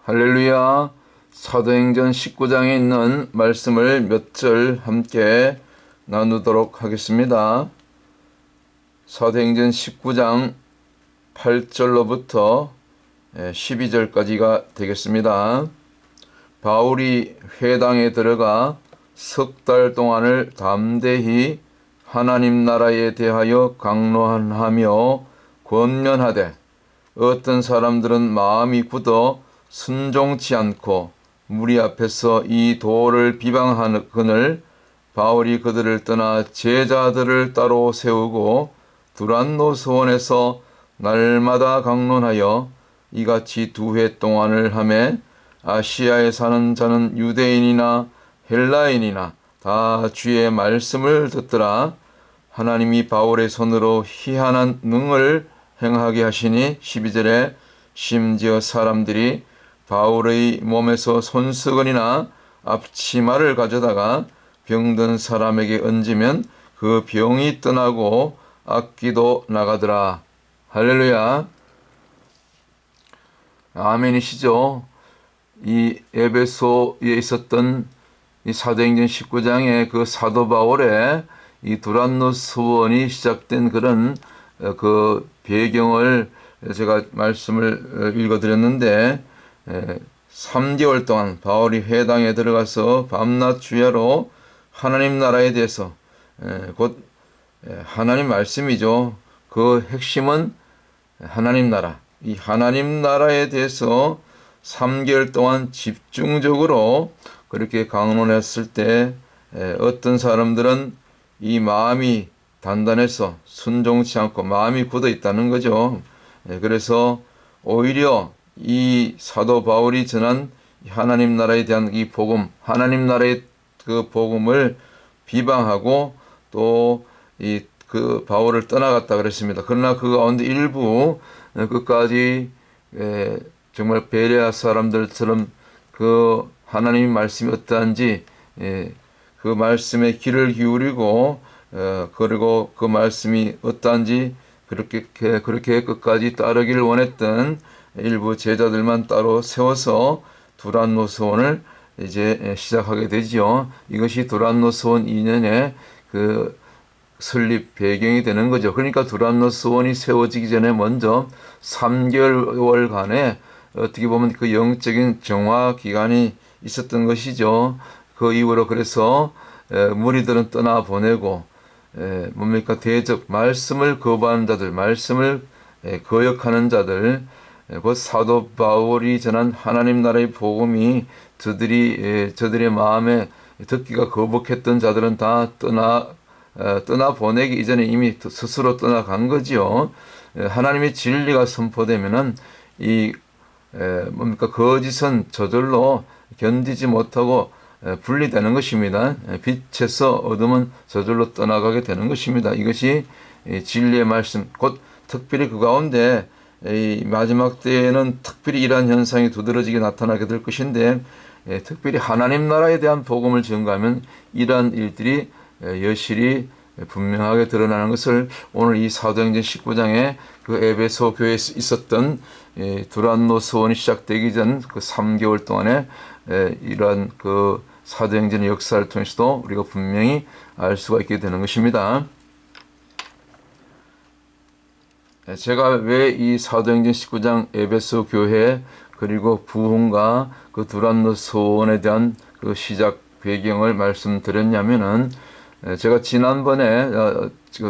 할렐루야. 사도행전 19장에 있는 말씀을 몇 절 함께 나누도록 하겠습니다. 사도행전 19장 8절로부터 12절까지가 되겠습니다. 바울이 회당에 들어가 석 달 동안을 담대히 하나님 나라에 대하여 강론하며 권면하되 어떤 사람들은 마음이 굳어 순종치 않고 무리 앞에서 이 도를 비방하거늘 바울이 그들을 떠나 제자들을 따로 세우고 두란노 소원에서 날마다 강론하여 이같이 2회 동안을 하매 아시아에 사는 자는 유대인이나 헬라인이나 다 주의 말씀을 듣더라. 하나님이 바울의 손으로 희한한 능을 행하게 하시니 12절에 심지어 사람들이 바울의 몸에서 손수건이나 앞치마를 가져다가 병든 사람에게 얹으면 그 병이 떠나고 악기도 나가더라. 할렐루야. 아멘이시죠. 이 에베소에 있었던 이 사도행전 19장의 그 사도 바울의 이 두란노 소원이 시작된 그런 그 배경을 제가 말씀을 읽어드렸는데 3개월 동안 바울이 회당에 들어가서 밤낮 주야로 하나님 나라에 대해서 곧 하나님 말씀이죠. 그 핵심은 하나님 나라. 이 하나님 나라에 대해서 3개월 동안 집중적으로 그렇게 강론했을 때 어떤 사람들은 이 마음이 단단해서 순종치 않고 마음이 굳어 있다는 거죠. 그래서 오히려 이 사도 바울이 전한 하나님 나라에 대한 이 복음, 하나님 나라의 그 복음을 비방하고 또 그 바울을 떠나갔다 그랬습니다. 그러나 그 가운데 일부 끝까지 정말 베레아 사람들처럼 그 하나님의 말씀이 어떠한지 그 말씀에 귀를 기울이고 그리고 그 말씀이 어떠한지 그렇게 끝까지 따르기를 원했던 일부 제자들만 따로 세워서 두란노 소원을 이제 시작하게 되지요. 이것이 두란노 소원 2년의 그 설립 배경이 되는 거죠. 그러니까 두란노 소원이 세워지기 전에 먼저 3개월간의 어떻게 보면 그 영적인 정화 기간이 있었던 것이죠. 그 이후로 그래서 무리들은 떠나보내고 뭡니까 대적 말씀을 거부하는 자들, 말씀을 거역하는 자들, 곧 사도 바울이 전한 하나님 나라의 복음이 저들의 마음에 듣기가 거북했던 자들은 다 떠나보내기 이전에 이미 스스로 떠나간 거지요. 하나님의 진리가 선포되면은 뭡니까 거짓은 저절로 견디지 못하고 분리되는 것입니다. 빛에서 어둠은 저절로 떠나가게 되는 것입니다. 이것이 진리의 말씀, 곧 특별히 그 가운데 이 마지막 때에는 특별히 이러한 현상이 두드러지게 나타나게 될 것인데 특별히 하나님 나라에 대한 복음을 전가하면 이러한 일들이 여실히 분명하게 드러나는 것을 오늘 이 사도행전 19장에 그 에베소 교회에 있었던 두란노 소원이 시작되기 전 그 3개월 동안에 이러한 그 사도행전의 역사를 통해서도 우리가 분명히 알 수가 있게 되는 것입니다. 제가 왜 이 사도행전 19장 에베소 교회 그리고 부흥과 그 두란노 소원에 대한 그 시작 배경을 말씀드렸냐면은 제가 지난번에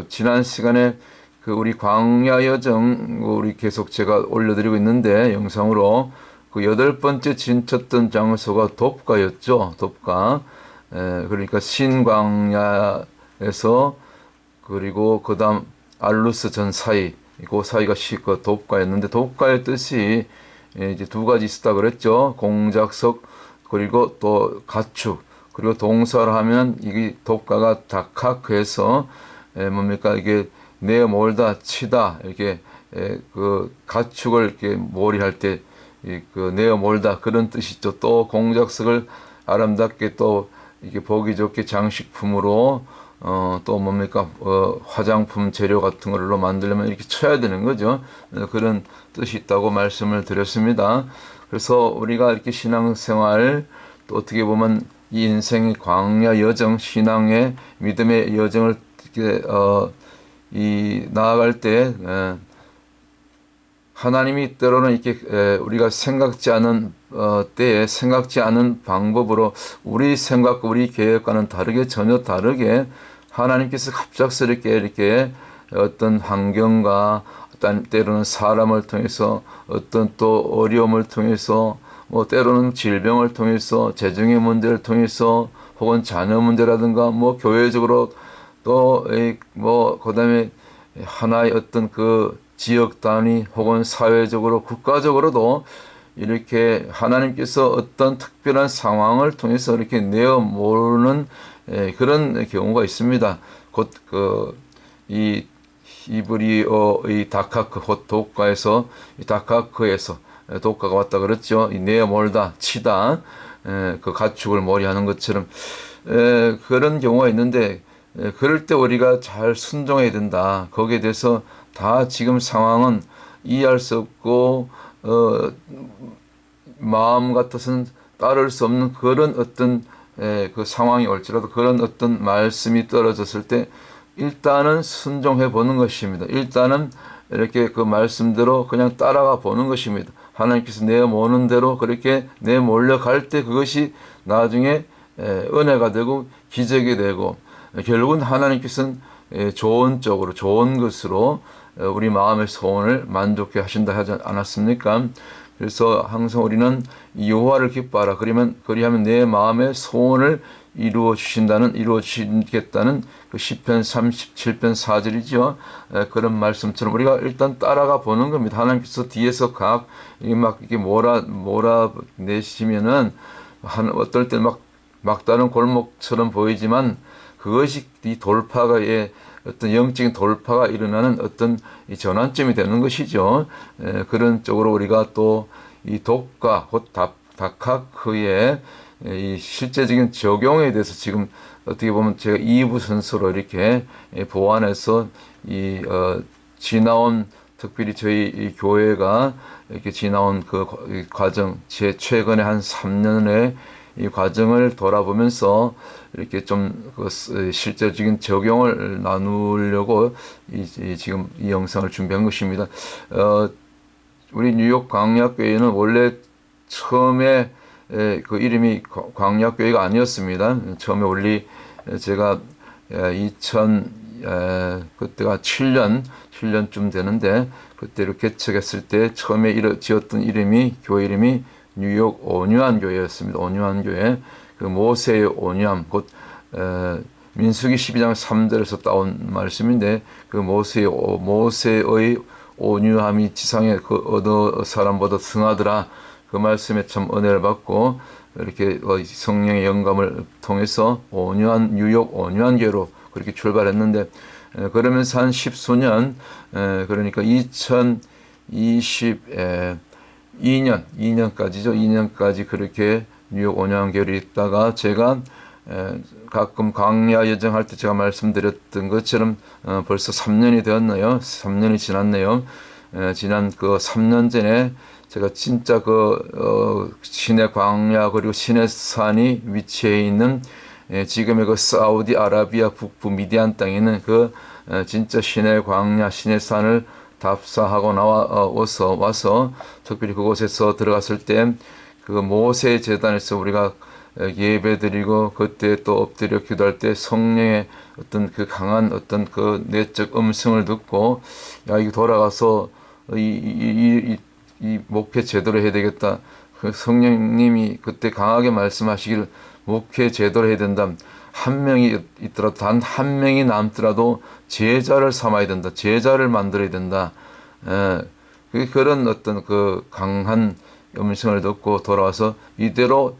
지난 시간에 그 우리 광야 여정 우리 계속 제가 올려드리고 있는데 영상으로 그 8번째 진쳤던 장소가 돕가였죠. 돕가. 그러니까 신광야에서 그리고 그다음 알루스 전 사이 그 사이가 그 돕가였는데 돕가의 뜻이 이제 2가지 있었다 그랬죠. 공작석 그리고 또 가축 그리고 동사를 하면 이게 돕가가 다카크해서 뭡니까 이게 내어 몰다 치다 이렇게 그 가축을 이렇게 몰이할 때 그 내어 몰다 그런 뜻이죠. 또 공작석을 아름답게 또 이게 보기 좋게 장식품으로 또 뭡니까 화장품 재료 같은 걸로 만들려면 이렇게 쳐야 되는 거죠. 그런 뜻이 있다고 말씀을 드렸습니다. 그래서 우리가 이렇게 신앙생활 또 어떻게 보면 이 인생의 광야 여정, 신앙의 믿음의 여정을 이렇게 이 나아갈 때 하나님이 때로는 이렇게 우리가 생각지 않은 때에 생각지 않은 방법으로 우리 생각과 우리 계획과는 다르게 전혀 다르게 하나님께서 갑작스럽게 이렇게 어떤 환경과 어떤 때로는 사람을 통해서 어떤 또 어려움을 통해서 뭐 때로는 질병을 통해서 재정의 문제를 통해서 혹은 자녀 문제라든가 뭐 교회적으로 또 뭐 그다음에 하나의 어떤 그 지역 단위 혹은 사회적으로 국가적으로도 이렇게 하나님께서 어떤 특별한 상황을 통해서 이렇게 내어 모으는 그런 경우가 있습니다. 곧 이 히브리어의 다카크 곧 독가에서 이 다카크에서 독가가 왔다 그랬죠. 이 내어 몰다 치다 그 가축을 몰이하는 것처럼 그런 경우가 있는데 그럴 때 우리가 잘 순종해야 된다. 거기에 대해서 다 지금 상황은 이해할 수 없고 마음 같아서는 따를 수 없는 그런 어떤 그 상황이 올지라도 그런 어떤 말씀이 떨어졌을 때 일단은 순종해 보는 것입니다. 일단은 이렇게 그 말씀대로 그냥 따라가 보는 것입니다. 하나님께서 내모는 대로 그렇게 내몰려갈 때 그것이 나중에 은혜가 되고 기적이 되고 결국은 하나님께서는 좋은 쪽으로 좋은 것으로 우리 마음의 소원을 만족해 하신다 하지 않았습니까? 그래서 항상 우리는 여호와를 기뻐하라. 그리하면 내 마음의 소원을 이루어 주시겠다는 그 시편 37편 4절이죠. 그런 말씀처럼 우리가 일단 따라가 보는 겁니다. 하나님께서 뒤에서 막 이렇게 몰아내시면은 어떨 때 막다른 골목처럼 보이지만 그것이 이 돌파가의 어떤 영적인 돌파가 일어나는 어떤 이 전환점이 되는 것이죠. 그런 쪽으로 우리가 또 이 독가 곧 다카크의 이 실제적인 적용에 대해서 지금 어떻게 보면 제가 2부 순서로 이렇게 보완해서 이 지나온 특별히 저희 이 교회가 이렇게 지나온 그 과정, 제 최근에 한 3년의 이 과정을 돌아보면서 이렇게 좀 그 실제적인 적용을 나누려고 지금 이 영상을 준비한 것입니다. 우리 뉴욕 광야교회는 원래 처음에 그 이름이 광야교회가 아니었습니다. 처음에 제가 2000 그때가 7년쯤 되는데 그때로 개척했을 때 처음에 지었던 교회 이름이 뉴욕 온유한 교회였습니다. 온유한 교회. 그 모세의 온유함 곧 민수기 12장 3절에서 따온 말씀인데 그 모세의 온유함이 지상에 그 어느 사람보다 승하더라. 그 말씀에 참 은혜를 받고 이렇게 성령의 영감을 통해서 뉴욕 온유한 교회로 그렇게 출발했는데 그러면서 한 10수년 그러니까 2022년까지 그렇게 뉴욕 온유한 교회에 있다가 제가 가끔 광야 여정할 때 제가 말씀드렸던 것처럼 벌써 3년이 되었네요. 3년이 지났네요. 지난 그 3년 전에 제가 진짜 시내 광야 그리고 시내산이 위치해 있는 지금의 그 사우디아라비아 북부 미디안 땅에 있는 그 진짜 시내 광야 시내산을 답사하고 와서 특별히 그곳에서 들어갔을 때 그 모세 제단에서 우리가 예배드리고 그때 또 엎드려 기도할 때 성령의 어떤 그 강한 어떤 그 내적 음성을 듣고 이거 돌아가서 이 목회 제대로 해야 되겠다. 그 성령님이 그때 강하게 말씀하시길 목회 제대로 해야 된다. 한 명이 있더라도 단 한 명이 남더라도 제자를 삼아야 된다. 제자를 만들어야 된다. 그런 어떤 그 강한 음성을 듣고 돌아와서 이대로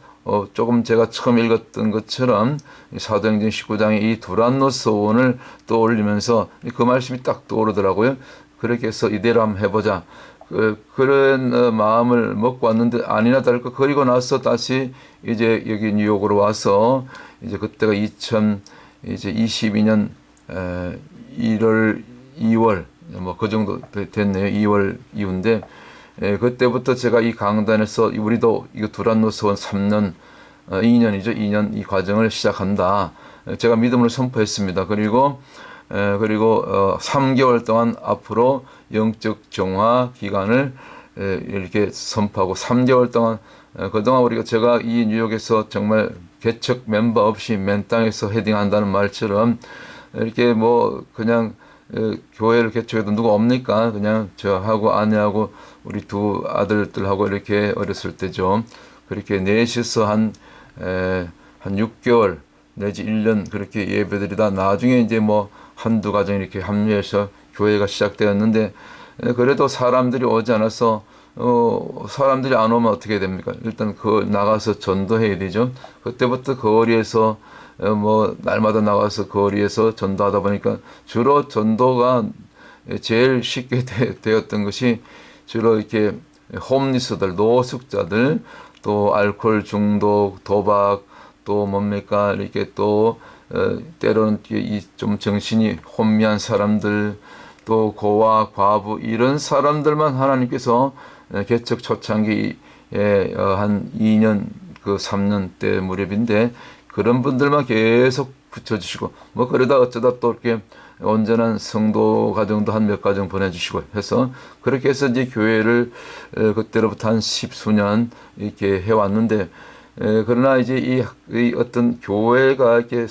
조금 제가 처음 읽었던 것처럼 사도행전 19장의 이 두란노스원을 떠올리면서 그 말씀이 딱 떠오르더라고요. 그렇게 해서 이대로 한번 해보자. 그런 마음을 먹고 왔는데 아니나 다를까 그리고 나서 다시 이제 여기 뉴욕으로 와서 이제 그때가 2022년 1월 2월 뭐 그 정도 됐네요. 2월 이후인데 그때부터 제가 이 강단에서 우리도 이거 두란노스원 3년 2년이죠. 2년 이 과정을 시작한다. 제가 믿음을 선포했습니다. 그리고 3개월 동안 앞으로 영적 정화 기간을 이렇게 선포하고 3개월 동안 그동안 제가 이 뉴욕에서 정말 개척 멤버 없이 맨 땅에서 헤딩한다는 말처럼 이렇게 뭐 그냥 교회를 개척해도 누가 없니까 그냥 저하고 아내하고 우리 두 아들들하고 이렇게 어렸을 때죠. 그렇게 넷이서 한 6개월 내지 1년 그렇게 예배드리다 나중에 이제 뭐 한두 가정 이렇게 합류해서 교회가 시작되었는데 그래도 사람들이 오지 않아서 사람들이 안 오면 어떻게 됩니까? 일단 나가서 전도해야 되죠. 그때부터 거리에서 뭐 날마다 나가서 거리에서 전도하다 보니까 주로 전도가 제일 쉽게 되었던 것이 주로 이렇게 홈리스들, 노숙자들, 또 알코올 중독, 도박, 또 뭡니까 이렇게 또 때로는 좀 정신이 혼미한 사람들, 또 고아, 과부 이런 사람들만 하나님께서 개척 초창기에 한 2년 3년 때 무렵인데 그런 분들만 계속 붙여주시고 뭐 그러다 어쩌다 또 이렇게 온전한 성도 가정도 한 몇 가정 보내주시고 해서 그렇게 해서 이제 교회를 그때로부터 한 10수년 이렇게 해왔는데 그러나 이제 이 어떤 교회가 이렇게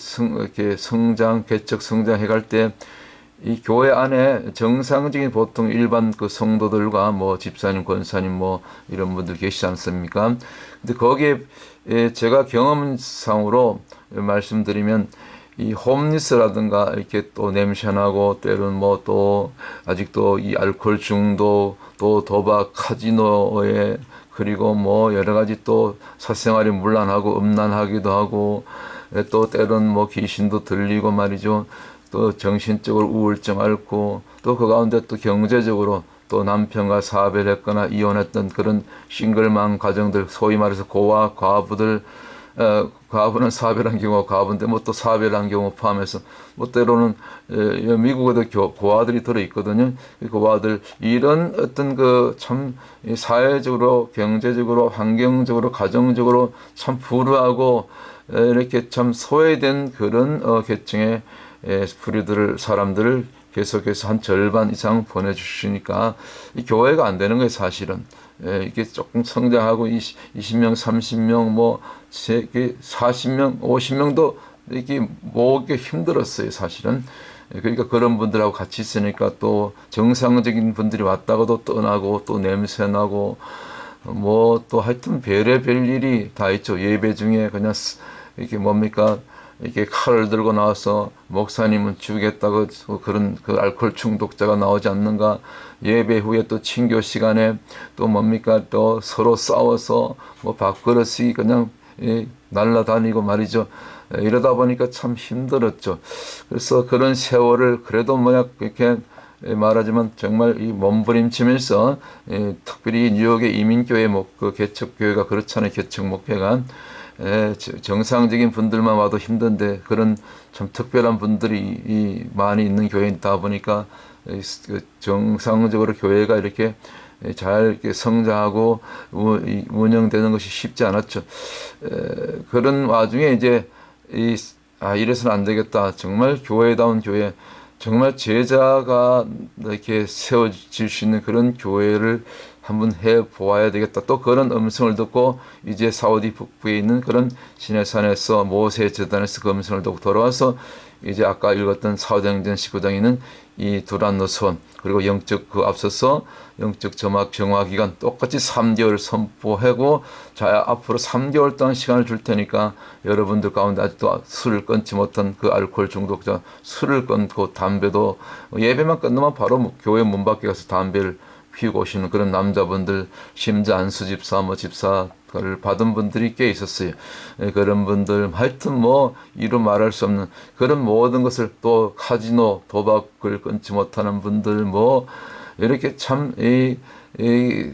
성장, 개척 성장해갈 때 이 교회 안에 정상적인 보통 일반 성도들과 뭐 집사님, 권사님 뭐 이런 분들 계시지 않습니까? 근데 거기에 제가 경험상으로 말씀드리면 이 홈리스라든가 이렇게 또 냄새나고 때로는 뭐 또 아직도 이 알코올 중독 또 도박 카지노에 그리고 뭐 여러 가지 또 사생활이 문란하고 음란하기도 하고 또 때로는 뭐 귀신도 들리고 말이죠. 또 정신적으로 우울증 앓고 또 그 가운데 또 경제적으로 또 남편과 사별했거나 이혼했던 그런 싱글맘 가정들 소위 말해서 고아 과부들 과부는 사별한 경우가 과부인데 뭐 또 사별한 경우 포함해서 뭐 때로는 미국에도 고아들이 들어 있거든요. 고아들 이런 어떤 참 사회적으로 경제적으로 환경적으로 가정적으로 참 불우하고 이렇게 참 소외된 그런 계층의 사람들을 계속해서 한 절반 이상 보내주시니까 이 교회가 안 되는 거예요, 사실은. 이게 조금 성장하고 20명, 30명, 뭐 40명, 50명도 이게 모으기 힘들었어요, 사실은. 그러니까 그런 분들하고 같이 있으니까 또 정상적인 분들이 왔다가도 떠나고 또 냄새나고 뭐 또 하여튼 별의별 일이 다 있죠. 예배 중에 그냥 이렇게 뭡니까? 이렇게 칼을 들고 나와서 목사님은 죽겠다고 그런 알코올 중독자가 나오지 않는가. 예배 후에 또 친교 시간에 또 뭡니까 또 서로 싸워서 뭐 밥그릇이 그냥 날라다니고 말이죠. 이러다 보니까 참 힘들었죠. 그래서 그런 세월을 그래도 뭐야 이렇게 말하지만 정말 이 몸부림치면서 특별히 뉴욕의 이민교회 개척교회가 그렇잖아요. 개척 목회가 정상적인 분들만 와도 힘든데 그런 참 특별한 분들이 많이 있는 교회이다 보니까 정상적으로 교회가 이렇게 잘 이렇게 성장하고 운영되는 것이 쉽지 않았죠. 그런 와중에 이제 이래서는 안 되겠다. 정말 교회다운 교회, 정말 제자가 이렇게 세워질 수 있는 그런 교회를 한번 해 보아야 되겠다. 또 그런 음성을 듣고 이제 사우디 북부에 있는 그런 시내산에서 모세 재단에서 그 음성을 듣고 돌아와서 이제 아까 읽었던 사도행전 19장에 있는 이 두란노선 그리고 영적 앞서서 영적 점막 정화 기간 똑같이 3개월 선포하고 자 앞으로 3개월 동안 시간을 줄 테니까 여러분들 가운데 아직도 술을 끊지 못한 그 알코올 중독자 술을 끊고 담배도 예배만 끝나면 바로 교회 문 밖에 가서 담배를 피우고 오시는 그런 남자분들 심지어 안수 집사 뭐 집사를 받은 분들이 꽤 있었어요. 그런 분들 하여튼 뭐 이루 말할 수 없는 그런 모든 것을 또 카지노 도박을 끊지 못하는 분들 뭐 이렇게 참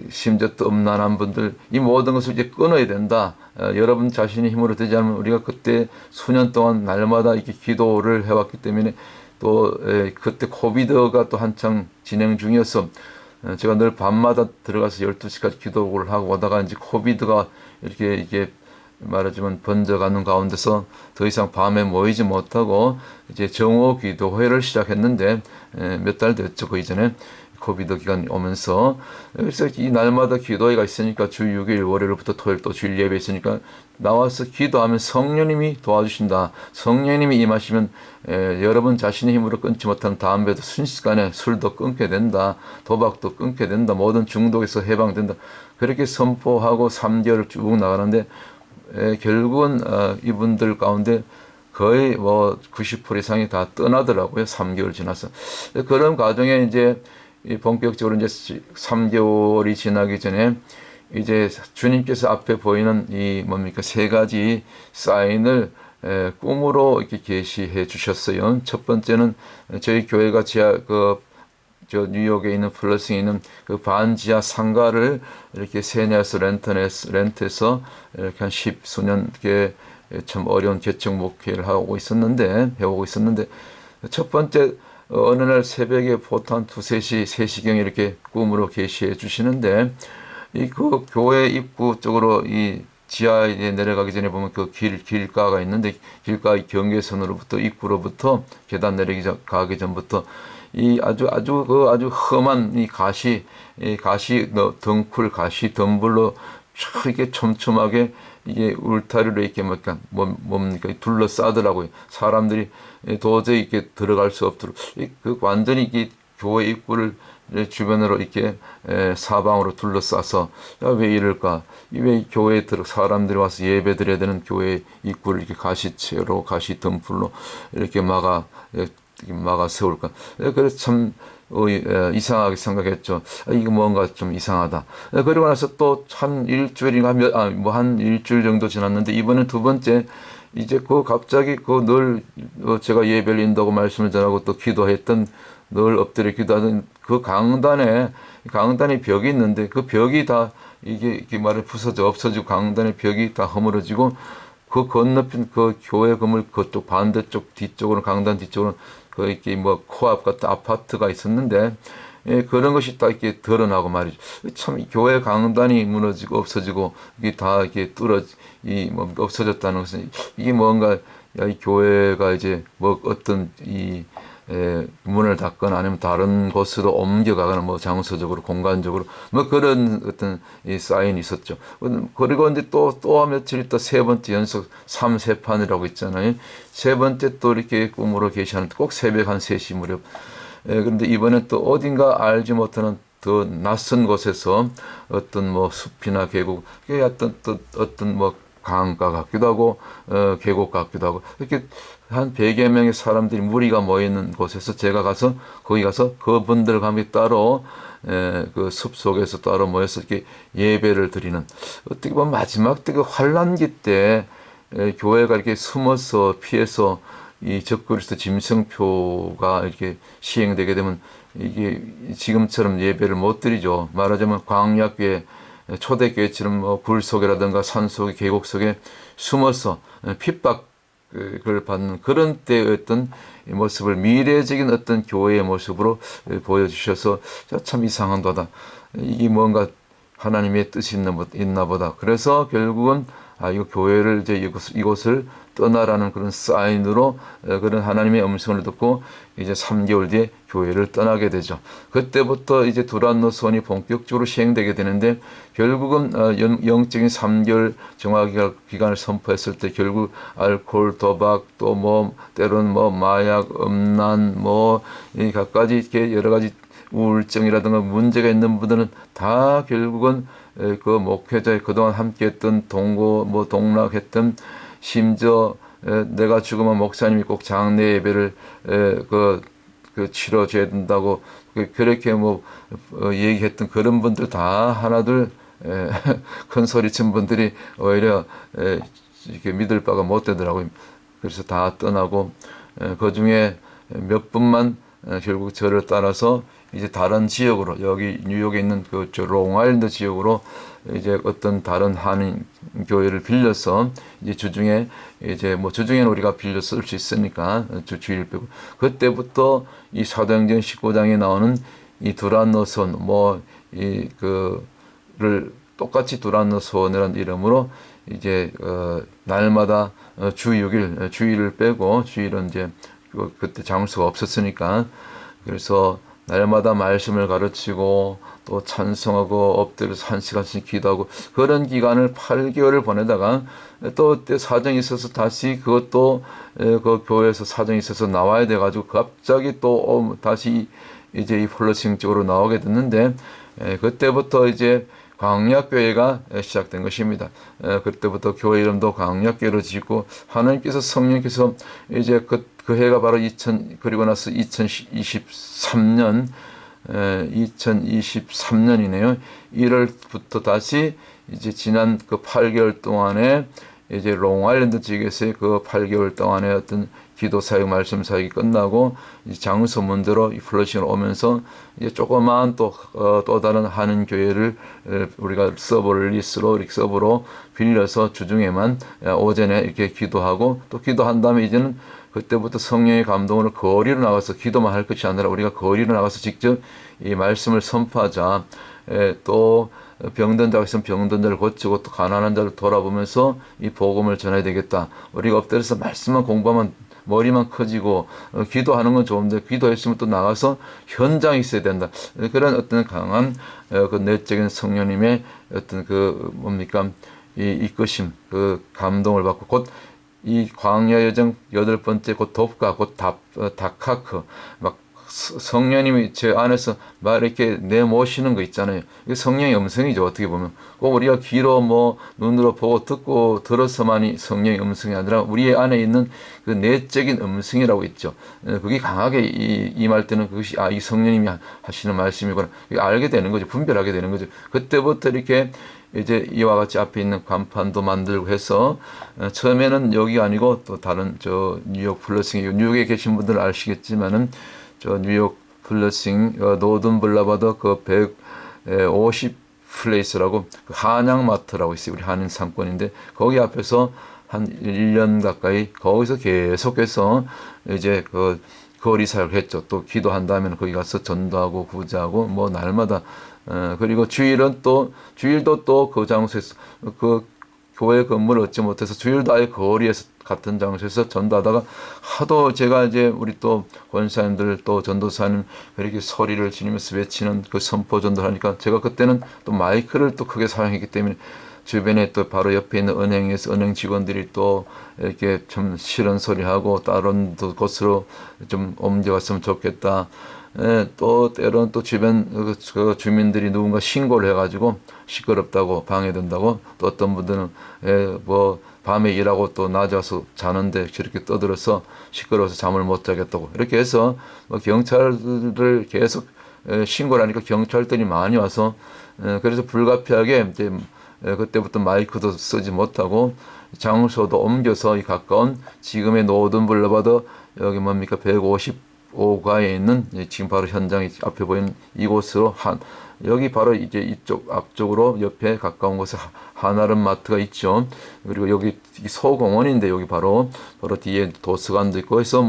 심지어 또 음란한 분들 이 모든 것을 이제 끊어야 된다. 여러분 자신의 힘으로 되지 않으면 우리가 그때 수년 동안 날마다 이렇게 기도를 해왔기 때문에 또 그때 코비드가 또 한창 진행 중이어서 제가 늘 밤마다 들어가서 12시까지 기도를 하고 오다가 이제 코비드가 이렇게 이게 말하자면 번져가는 가운데서 더 이상 밤에 모이지 못하고 이제 정오 기도회를 시작했는데 몇 달 됐죠. 그 이전에 코비드 기간이 오면서 그래서 이 날마다 기도회가 있으니까 주 6일 월요일부터 토요일 또 주일 예배 있으니까 나와서 기도하면 성령님이 도와주신다. 성령님이 임하시면 여러분 자신의 힘으로 끊지 못하는 담배도 순식간에 술도 끊게 된다. 도박도 끊게 된다. 모든 중독에서 해방된다. 그렇게 선포하고 3개월 쭉 나가는데 결국은 이분들 가운데 거의 뭐 90% 이상이 다 떠나더라고요. 3개월 지나서. 그런 과정에 이제 본격적으로 이제 3개월이 지나기 전에 이제 주님께서 앞에 보이는 이 뭡니까 세 가지 사인을 꿈으로 이렇게 계시해 주셨어요. 첫 번째는 저희 교회가 저 뉴욕에 있는 플러스에 있는 그 반지하 상가를 이렇게 세내서 렌트해서 이렇게 한 10수년 이렇게 참 어려운 개척 목회를 해오고 있었는데 첫 번째 어느 날 새벽에 보통 한 2-3시, 3시경에 이렇게 꿈으로 계시해 주시는데 그 교회 입구 쪽으로 이 지하에 내려가기 전에 보면 그 길가가 있는데 길가 경계선으로부터 입구로부터 계단 가기 전부터 이 아주 험한 이 가시 덩쿨 가시 덤불로 쫙 이렇게 촘촘하게 이게 울타리로 이렇게 뭡니까 둘러싸더라고요. 사람들이 도저히 이렇게 들어갈 수 없도록 그 완전히 이게 교회 입구를 주변으로 이렇게 사방으로 둘러싸서 왜 이럴까? 왜 교회에 사람들이 와서 예배드려야 되는 교회 입구를 이렇게 가시채로 가시 덤불로 이렇게 막아 세울까? 그래서 참 이상하게 생각했죠. 이거 뭔가 좀 이상하다. 그리고 나서 또 한 일주일인가 한 일주일 정도 지났는데 이번에 두 번째 이제 갑자기 늘 제가 예배를 인도하고 말씀을 전하고 또 기도했던 늘 엎드려 기도하던 그 강단에 벽이 있는데 그 벽이 다 이게 말에 부서져 없어지고 강단의 벽이 다 허물어지고 그 건너편 그 교회 건물 그쪽 반대쪽 뒤쪽으로 강단 뒤쪽으로 그 이렇게 뭐 코앞 같은 아파트가 있었는데 그런 것이 딱 이렇게 드러나고 말이죠. 참 교회 강단이 무너지고 없어지고 이게 다 이렇게 없어졌다는 것은 이게 뭔가 이 교회가 이제 뭐 어떤 문을 닫거나 아니면 다른 곳으로 옮겨가거나 뭐 장소적으로 공간적으로 뭐 그런 어떤 이 사인이 있었죠. 그리고 이제 또 며칠 있다 세 번째 연속 3세판이라고 있잖아요. 세 번째 또 이렇게 꿈으로 계시하는데 꼭 새벽 한 3시 무렵. 그런데 이번에 또 어딘가 알지 못하는 더 낯선 곳에서 어떤 뭐 숲이나 계곡, 어떤 뭐 강가 같기도 하고 계곡 같기도 하고 이렇게 한 100여 명의 사람들이 무리가 모이는 곳에서 제가 거기 가서 그분들과 함께 따로 그 숲 속에서 따로 모여서 이렇게 예배를 드리는 어떻게 보면 마지막 때 그 환란기 때 교회가 이렇게 숨어서 피해서 이 적그리스도 짐승표가 이렇게 시행되게 되면 이게 지금처럼 예배를 못 드리죠. 말하자면 광야교회 초대교회처럼 뭐 굴 속이라든가 산 속에 계곡 속에 숨어서 핍박을 받는 그런 때의 어떤 모습을 미래적인 어떤 교회의 모습으로 보여주셔서 참 이상한도다. 이게 뭔가 하나님의 뜻이 있나 보다. 그래서 결국은 이 교회를 이제 이곳을 떠나라는 그런 사인으로 그런 하나님의 음성을 듣고 이제 3개월 뒤에 교회를 떠나게 되죠. 그때부터 이제 두란노 선이 본격적으로 시행되게 되는데 결국은 영적인 3개월 정화 기간을 선포했을 때 결국 알코올, 도박, 또 뭐 때로는 뭐 마약, 음란, 뭐 갖가지 이렇게 여러 가지 우울증이라든가 문제가 있는 분들은 다 결국은 그 목회자의 그동안 함께했던 동락했던 심지어 내가 죽으면 목사님이 꼭 장례 예배를 치러줘야 된다고 그렇게 얘기했던 그런 분들 다 하나둘 큰 소리친 분들이 오히려 이렇게 믿을 바가 못 되더라고요. 그래서 다 떠나고 그 중에 몇 분만 결국 저를 따라서 이제 다른 지역으로 여기 뉴욕에 있는 저 롱아일랜드 지역으로 이제 어떤 다른 한인 교회를 빌려서 이제 주중에는 우리가 빌려 쓸 수 있으니까 주일 빼고 그때부터 이 사도행전 19장에 나오는 이 두란노손 이 그를 똑같이 두란노손이라는 이름으로 이제 날마다 주 6일 주일을 빼고 주일은 이제 그때 장수가 없었으니까 그래서 날마다 말씀을 가르치고 또 찬송하고 엎드려서 1시간씩 기도하고 그런 기간을 8개월을 보내다가 또 사정이 있어서 다시 그것도 그 교회에서 사정이 있어서 나와야 돼가지고 갑자기 또 다시 이제 이 플러싱 쪽으로 나오게 됐는데 그때부터 이제 광야교회가 시작된 것입니다. 그때부터 교회 이름도 광야교회로 짓고 하나님께서 성령께서 이제 그 해가 바로 그리고 나서 2023년이네요. 1월부터 다시 이제 지난 그 8개월 동안에 이제 롱아일랜드 지역에서의 그 8개월 동안의 어떤 기도 사역, 말씀 사역이 끝나고 장소 문대로 이 플러싱을 오면서 이제 조그마한 또 다른 한인 교회를 우리가 서버로 빌려서 주중에만 오전에 이렇게 기도하고 또 기도한 다음에 이제는 그때부터 성령의 감동으로 거리로 나가서 기도만 할 것이 아니라 우리가 거리로 나가서 직접 이 말씀을 선포하자. 또 병든 자가 있으면 병든 자를 고치고 또 가난한 자를 돌아보면서 이 복음을 전해야 되겠다. 우리가 엎드려서 말씀만 공부하면 머리만 커지고 기도하는 건 좋은데 기도했으면 또 나가서 현장에 있어야 된다. 그런 어떤 강한 그 내적인 성령님의 어떤 그 뭡니까 이 이끄심, 그 감동을 받고 곧 이 광야 여정 8번째 곧 돕가 곧 다카크 막 성령님이 제 안에서 막 이렇게 내모시는 거 있잖아요. 이게 성령의 음성이죠. 어떻게 보면 꼭 우리가 귀로 눈으로 보고 듣고 들어서만이 성령의 음성이 아니라 우리의 안에 있는 그 내적인 음성이라고 있죠. 그게 강하게 임할 때는 그것이 이 성령님이 하시는 말씀이구나 알게 되는 거죠. 분별하게 되는 거죠. 그때부터 이렇게 이제 이와 같이 앞에 있는 간판도 만들고 해서 처음에는 여기 아니고 또 다른 뉴욕 플러싱 뉴욕에 계신 분들은 아시겠지만은 뉴욕 플러싱 노든 블라바더 그 150 플레이스라고 그 한양마트라고 있어요. 우리 한인 상권인데 거기 앞에서 한 1년 가까이 거기서 계속해서 이제 그 거리 사역을 했죠. 또 기도한 다음에는 거기 가서 전도하고 구제하고 날마다 그리고 주일도 또 그 장소에서 그 교회 건물을 얻지 못해서 주일도 아예 거리에서 같은 장소에서 전도하다가 하도 제가 이제 우리 또 권사님들 또 전도사님 이렇게 소리를 지르면서 외치는 그 선포 전도를 하니까 제가 그때는 또 마이크를 또 크게 사용했기 때문에 주변에 또 바로 옆에 있는 은행에서 은행 직원들이 또 이렇게 좀 싫은 소리하고 다른 곳으로 좀 옮겨갔으면 좋겠다. 또 때로는 또 주변 그 주민들이 누군가 신고를 해가지고 시끄럽다고 방해된다고 또 어떤 분들은 밤에 일하고 또 낮에 와서 자는데 저렇게 떠들어서 시끄러워서 잠을 못 자겠다고 이렇게 해서 경찰을 계속 신고를 하니까 경찰들이 많이 와서 그래서 불가피하게 이제 그때부터 마이크도 쓰지 못하고 장소도 옮겨서 이 가까운 지금의 노든 블루바드 여기 155가에 있는 지금 바로 현장이 앞에 보이는 이곳으로 여기 바로 이제 이쪽 앞쪽으로 옆에 가까운 곳에 한아름 마트가 있죠. 그리고 여기 소공원인데 여기 바로 뒤에 도서관도 있고 해서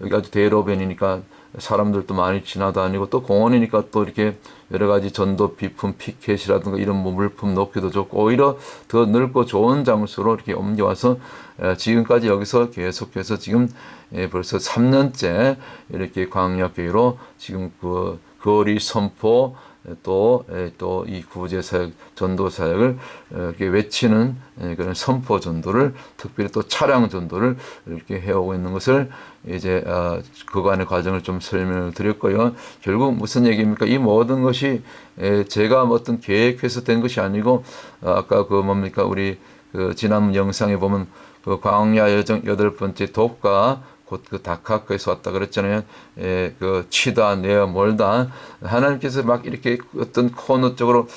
여기 아주 대로변이니까 사람들도 많이 지나다니고 또 공원이니까 또 이렇게 여러 가지 전도 비품 피켓이라든가 이런 물품 놓기도 좋고 오히려 더 넓고 좋은 장소로 이렇게 옮겨와서 지금까지 여기서 계속해서 지금 벌써 3년째 이렇게 광야교회로 지금 그 거리 선포 또 이 구제 사역, 전도 사역을 이렇게 외치는 그런 선포 전도를 특별히 또 차량 전도를 이렇게 해오고 있는 것을 이제 그간의 과정을 좀 설명을 드렸고요. 결국 무슨 얘기입니까? 이 모든 것이 제가 어떤 계획해서 된 것이 아니고 아까 우리 그 지난 영상에 보면 그 광야 여정 8번째 돕가 곧 그 다카크에서 왔다 그랬잖아요. 그 치다 내어 멀다 하나님께서 막 이렇게 어떤 코너 쪽으로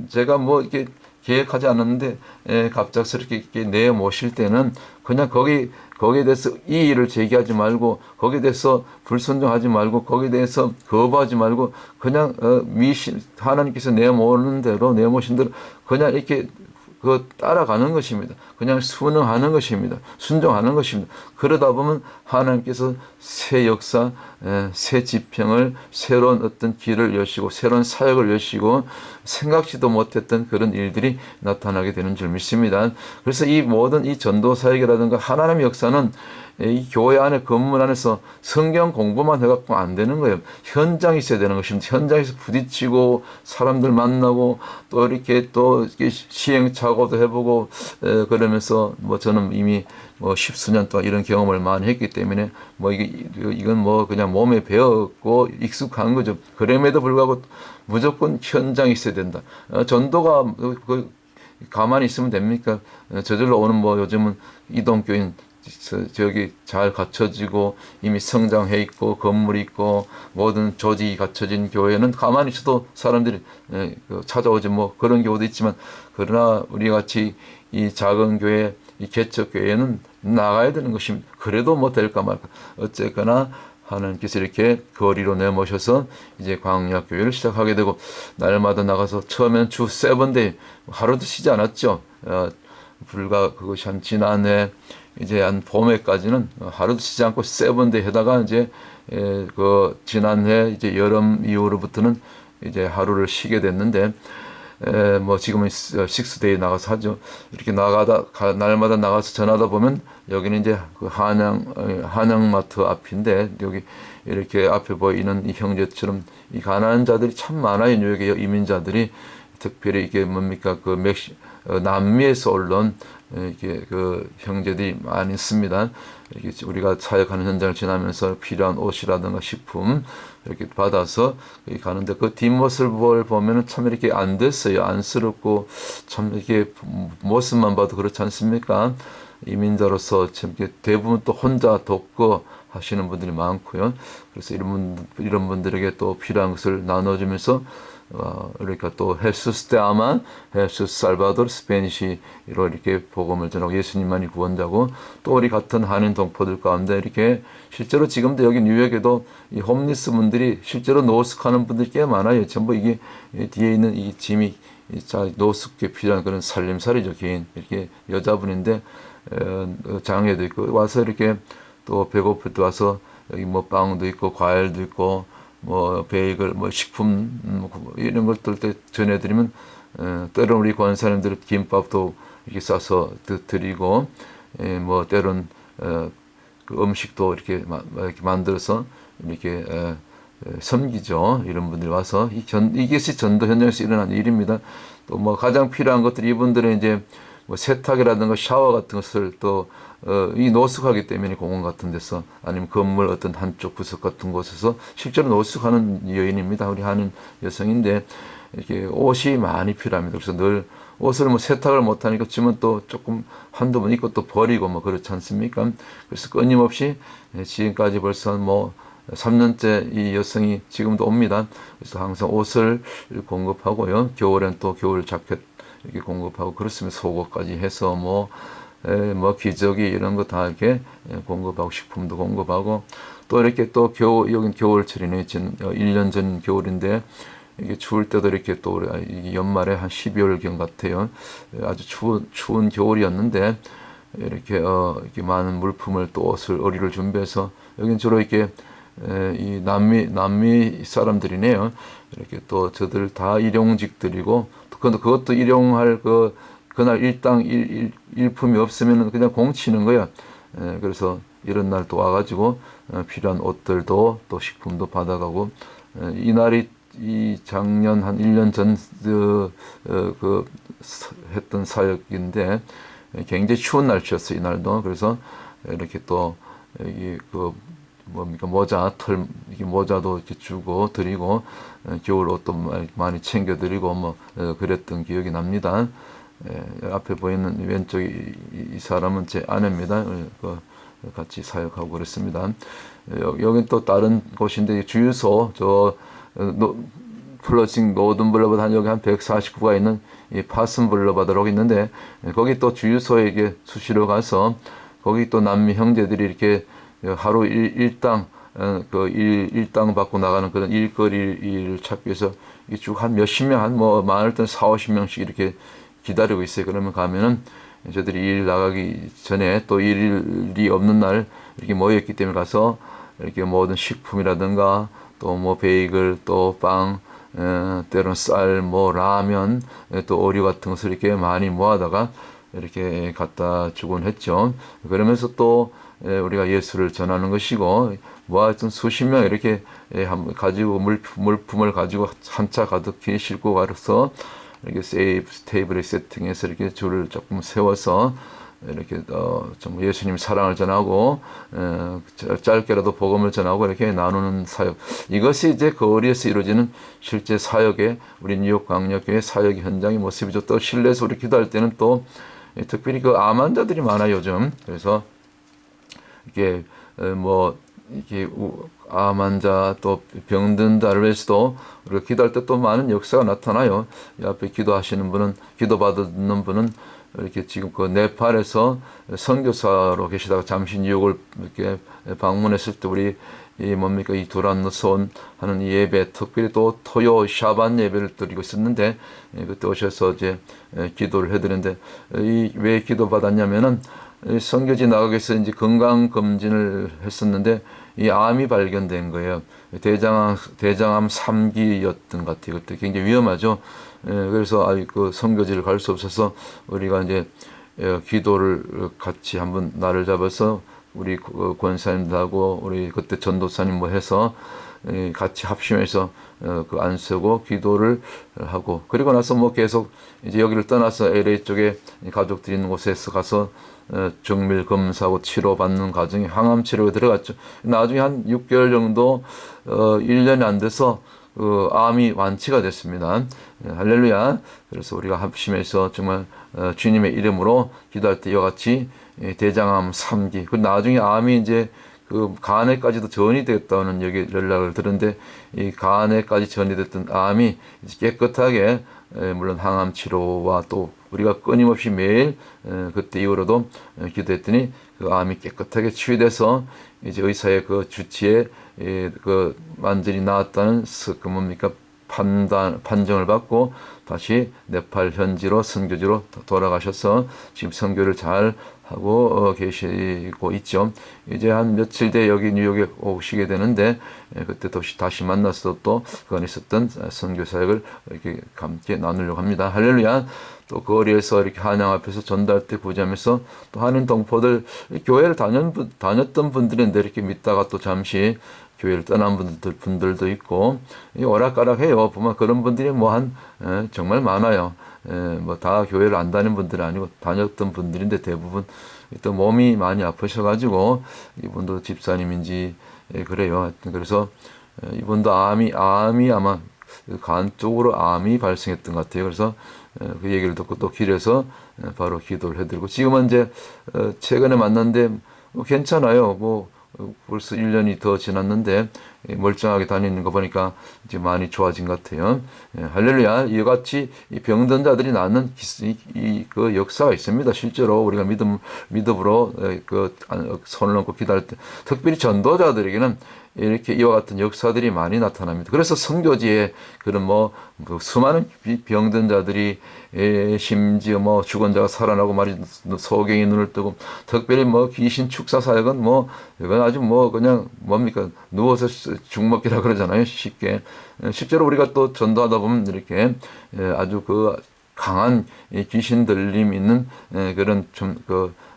제가 이렇게 계획하지 않았는데 갑작스럽게 이렇게 내어 모실 때는 그냥 거기에 대해서 이의를 제기하지 말고 거기에 대해서 불순종하지 말고 거기에 대해서 거부하지 말고 그냥 하나님께서 내어 모는 대로 내어 모신 대로 그냥 이렇게 그 따라가는 것입니다. 그냥 순응하는 것입니다. 순종하는 것입니다. 그러다 보면 하나님께서 새 역사, 새 지평을, 새로운 어떤 길을 여시고 새로운 사역을 여시고 생각지도 못했던 그런 일들이 나타나게 되는 줄 믿습니다. 그래서 이 모든 이 전도 사역이라든가 하나님의 역사는 이 교회 안에 건물 안에서 성경 공부만 해갖고 안 되는 거예요. 현장에 있어야 되는 것입니다. 현장에서 부딪히고 사람들 만나고 또 이렇게 시행착오도 해보고 그러면서 뭐 저는 이미 뭐 십수년 동안 이런 경험을 많이 했기 때문에 뭐 이건 뭐 그냥 몸에 배웠고 익숙한 거죠. 그럼에도 불구하고 무조건 현장에 있어야 된다. 전도가 가만히 있으면 됩니까? 저절로 오는 뭐 요즘은 이동교인 저기 잘 갖춰지고 이미 성장해 있고 건물이 있고 모든 조직이 갖춰진 교회는 가만히 있어도 사람들이 찾아오지 뭐 그런 경우도 있지만, 그러나 우리 같이 이 작은 교회, 이 개척 교회는 나가야 되는 것입니다. 그래도 뭐 될까 말까. 어쨌거나 하나님께서 이렇게 거리로 내모셔서 이제 광야 교회를 시작하게 되고, 날마다 나가서 처음엔 주 7데이 하루도 쉬지 않았죠. 불과 그것이 한 지난해 이제 한 봄에까지는 하루도 쉬지 않고 7데이 하다가 이제 그 지난해 이제 여름 이후로부터는 이제 하루를 쉬게 됐는데, 뭐 지금은 6데이 나가서 하죠. 이렇게 날마다 나가서 전하다 보면 여기는 이제 그 한양마트 앞인데, 여기 이렇게 앞에 보이는 이 형제처럼 이 가난한 자들이 참 많아요. 뉴욕에 이민자들이 특별히 이게 뭡니까 그 남미에서 올라온 이렇게 그 형제들이 많이 있습니다. 이렇게 우리가 사역하는 현장을 지나면서 필요한 옷이라든가 식품 이렇게 받아서 가는데, 그 뒷모습을 보면은 참 이렇게 안 됐어요. 안쓰럽고 참 이렇게 모습만 봐도 그렇지 않습니까? 이민자로서 참 대부분 또 혼자 돕고 하시는 분들이 많고요. 그래서 이런 분들에게 또 필요한 것을 나눠주면서 그러니까 또 헤수스 테아만, 헤수스 살바도르 스페니시로 이렇게 복음을 전하고 예수님만이 구원자고, 또 우리 같은 한인 동포들 가운데 이렇게 실제로 지금도 여기 뉴욕에도 이 홈리스 분들이 실제로 노숙하는 분들이 꽤 많아요. 전부 이게 뒤에 있는 이 짐이 노숙에 필요한 그런 살림살이죠. 개인 이렇게 여자분인데 장애도 있고 와서 이렇게 또 배고플 때 와서 여기 뭐 빵도 있고 과일도 있고 뭐 베이글 뭐 식품 이런 것들 때 전해드리면 때론 우리 권사님들 김밥도 이렇게 싸서 드리고 뭐 때론 그 음식도 이렇게 만들어서 이렇게 섬기죠. 이런 분들이 와서 이것이 전도 현장에서 일어난 일입니다. 또 뭐 가장 필요한 것들이 이분들은 이제 뭐 세탁이라든가 샤워 같은 것을 또 이 노숙하기 때문에 공원 같은 데서 아니면 건물 어떤 한쪽 구석 같은 곳에서 실제로 노숙하는 여인입니다. 우리 하는 여성인데 이렇게 옷이 많이 필요합니다. 그래서 늘 옷을 뭐 세탁을 못하니까 지금 또 조금 한두 번 입고 또 버리고 뭐 그렇지 않습니까? 그래서 끊임없이 지금까지 벌써 뭐 3년째 이 여성이 지금도 옵니다. 그래서 항상 옷을 공급하고요. 겨울엔 또 겨울 자켓 이렇게 공급하고 그렇습니다. 속옷까지 해서 뭐 기저귀 이런 거 다 이렇게 공급하고 식품도 공급하고, 또 이렇게 또 여긴 겨울철이네. 1년 전 겨울인데 이게 추울 때도 이렇게 또 연말에 한 12월경 같아요. 아주 추운 겨울이었는데 이렇게 많은 물품을 또 옷을 의류를 준비해서, 여긴 주로 이렇게 이 남미 사람들이네요. 이렇게 또 저들 다 일용직들이고, 그것도 일용할 그날 일품이 없으면 그냥 공치는 거야. 그래서 이런 날 또 와가지고 필요한 옷들도 또 식품도 받아가고, 이날이 이 작년 한 1년 전 했던 사역인데 굉장히 추운 날씨였어요. 이날도. 그래서 이렇게 또 여기 뭡니까 모자도 이렇게 주고 드리고 겨울 옷도 많이 챙겨드리고 뭐 그랬던 기억이 납니다. 앞에 보이는 왼쪽 이 사람은 제 아내입니다. 같이 사역하고 그랬습니다. 여긴 또 다른 곳인데 주유소 플러싱 노든 블러바드 여기 한 149가 있는 이 파슨 블러바드라고 있는데, 거기 또 주유소에 이게 수시로 가서 거기 또 남미 형제들이 이렇게 하루 일당 일당 받고 나가는 그런 일거리를 찾기 위해서 쭉 한 몇십 명, 한 뭐 많을 때는 40, 50명씩 이렇게 기다리고 있어요. 그러면 가면은 저들이 일 나가기 전에 또 일이 없는 날 이렇게 모여있기 때문에 가서 이렇게 모든 식품이라든가 또 뭐 베이글 또 빵, 때로는 쌀, 뭐 라면, 또 오류 같은 것을 이렇게 많이 모아다가 이렇게 갖다 주곤 했죠. 그러면서 또 우리가 예수를 전하는 것이고 모아있던 수십 명 이렇게 가지고 물품을 가지고 한 차 가득히 싣고 가서 이렇게 테이블에 세팅해서 이렇게 줄을 조금 세워서 이렇게 좀 예수님 사랑을 전하고 짧게라도 복음을 전하고 이렇게 나누는 사역, 이것이 이제 거리에서 이루어지는 실제 사역의 우리 뉴욕 광역교회 사역 현장의 모습이죠. 또 실내에서 우리 기도할 때는 또 특별히 그 암 환자들이 많아요 요즘. 그래서 이게 뭐 이게 암 환자 또 병든 자를 위해서도 우리가 기도할 때 또 많은 역사가 나타나요. 이 앞에 기도하시는 분은, 기도받는 분은 이렇게 지금 그 네팔에서 선교사로 계시다가 잠시 뉴욕을 이렇게 방문했을 때 우리 이 뭡니까 이 두란노선 하는 이 예배, 특별히 또 토요 샤반 예배를 드리고 있었는데 그때 오셔서 이제 기도를 해드렸는데 이 왜 기도 받았냐면은 선교지 나가기 위해서 이제 건강 검진을 했었는데 이 암이 발견된 거예요. 대장암 3기였던 것 같아요. 그때 굉장히 위험하죠. 그래서 그 선교지를 갈 수 없어서 우리가 이제 기도를 같이 한번 날을 잡아서 우리 권사님들하고 우리 그때 전도사님 뭐 해서 같이 합심해서 그 안쓰고 기도를 하고, 그리고 나서 뭐 계속 이제 여기를 떠나서 LA 쪽에 가족들이 있는 곳에서 가서 정밀 검사하고 치료받는 과정에 항암 치료에 들어갔죠. 나중에 한 6개월 정도 1년이 안 돼서 암이 완치가 됐습니다. 할렐루야. 그래서 우리가 합심해서 정말 주님의 이름으로 기도할 때 이와 같이 대장암 3기, 그 나중에 암이 이제 그 간에까지도 전이 됐다는 여기 연락을 들었는데 이 간에까지 전이 됐던 암이 이제 깨끗하게 물론 항암 치료와 또 우리가 끊임없이 매일 그때 이후로도 기도했더니 그 암이 깨끗하게 치유돼서 이제 의사의 그 주치에 그 완전히 나았다는 그 뭡니까 판정을 받고 다시 네팔 현지로 선교지로 돌아가셔서 지금 선교를 잘 하고 계시고 있죠. 이제 한 며칠 뒤에 여기 뉴욕에 오시게 되는데 그때 다시 만나서 또 그간 있었던 선교 사역을 이렇게 함께 나누려고 합니다. 할렐루야. 또 거리에서 이렇게 한양 앞에서 전달 때 구제하면서 또 한인 동포들 교회를 다녔던 분들인데 이렇게 믿다가 또 잠시 교회를 떠난 분들도 있고 오락가락해요. 보면 그런 분들이 정말 많아요. 뭐 다 교회를 안 다니는 분들이 아니고 다녔던 분들인데 대부분 또 몸이 많이 아프셔가지고 이분도 집사님인지 그래요. 그래서 이분도 암이 아마 간 쪽으로 암이 발생했던 것 같아요. 그래서 그 얘기를 듣고 또 길에서 바로 기도를 해드리고 지금은 이제 최근에 만났는데 괜찮아요. 뭐 벌써 1년이 더 지났는데 멀쩡하게 다니는 거 보니까 이제 많이 좋아진 것 같아요. 할렐루야. 이와 같이 이 병든 자들이 낫는 그 역사가 있습니다. 실제로 우리가 믿음으로 그 손을 얹고 기도할 때 특별히 전도자들에게는 이렇게 이와 같은 역사들이 많이 나타납니다. 그래서 선교지에 그런 수많은 병든 자들이 심지어 죽은 자가 살아나고 말이 소경이 눈을 뜨고 특별히 귀신 축사 사역은 이건 아주 그냥 뭡니까 누워서 죽먹기라 그러잖아요. 쉽게 실제로 우리가 또 전도하다 보면 이렇게 아주 그 강한 귀신 들림 있는 그런